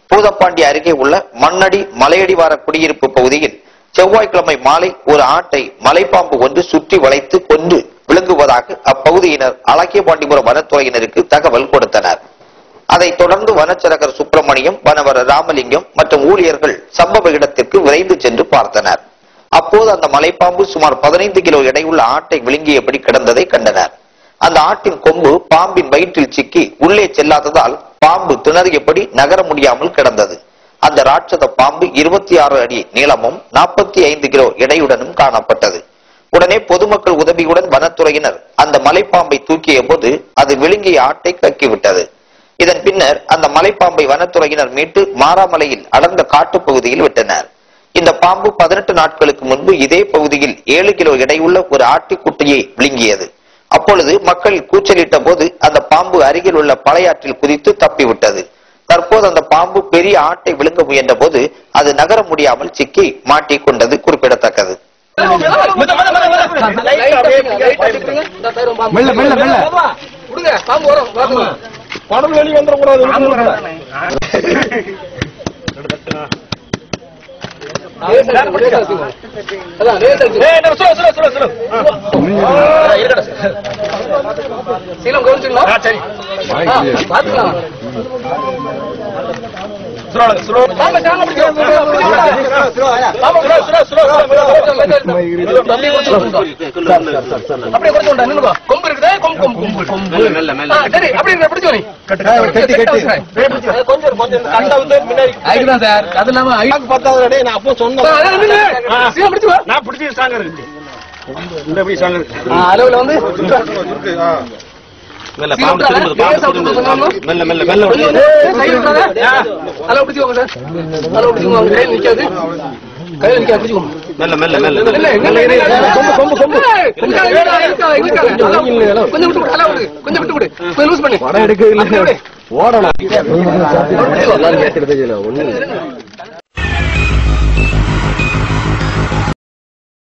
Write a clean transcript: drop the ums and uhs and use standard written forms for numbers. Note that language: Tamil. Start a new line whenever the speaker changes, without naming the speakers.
பூதப்பாண்டி அருகே உள்ள மண்ணடி மலையடிவார குடியிருப்பு பகுதியில் செவ்வாய்க்கிழமை மாலை ஒரு ஆட்டை மலைப்பாம்பு ஒன்று சுற்றி வளைத்து கொண்டு விழுங்குவதாக அப்பகுதியினர் அலக்கியபாண்டிபுரம் வனத்துறையினருக்கு தகவல் கொடுத்தனர். அதைத் தொடர்ந்து வனச்சரகர் சுப்பிரமணியம், வனவர் ராமலிங்கம் மற்றும் ஊழியர்கள் சம்பவ இடத்திற்கு விரைந்து சென்று பார்த்தனர். அப்போது அந்த மலைப்பாம்பு சுமார் 15 கிலோ எடையுள்ள ஆட்டை விழுங்கியபடி கிடந்ததை கண்டனர். அந்த ஆட்டின் கொம்பு பாம்பின் வயிற்றில் சிக்கி உள்ளே செல்லாததால் பாம்பு திணறியபடி நகர முடியாமல் கிடந்தது. அந்த ராட்சத பாம்பு 26 அடி நீளமும் 45 கிலோ எடையுடனும் காணப்பட்டது. உடனே பொதுமக்கள் உதவியுடன் வனத்துறையினர் அந்த மலைப்பாம்பை தூக்கிய போது அது விழுங்கிய ஆட்டை கக்கிவிட்டது. இதன் பின்னர் அந்த மலைப்பாம்பை வனத்துறையினர் மீட்டு மாராமலையில் அடர்ந்த காட்டுப் பகுதியில் விட்டனர். இந்த பாம்பு 18 நாட்களுக்கு முன்பு இதே பகுதியில் 7 கிலோ எடையுள்ள ஒரு ஆட்டிக்குட்டியை விழுங்கியது. அப்பொழுது மக்கள் கூச்சலிட்ட போது அந்த பாம்பு அருகில் உள்ள பழையாற்றில் குதித்து தப்பிவிட்டது. தற்போது அந்த பாம்பு பெரிய ஆட்டை விழுங்க முயன்ற போது அது நகர முடியாமல் சிக்கி மாட்டிக்கொண்டது குறிப்பிடத்தக்கது.
ஓடலாம்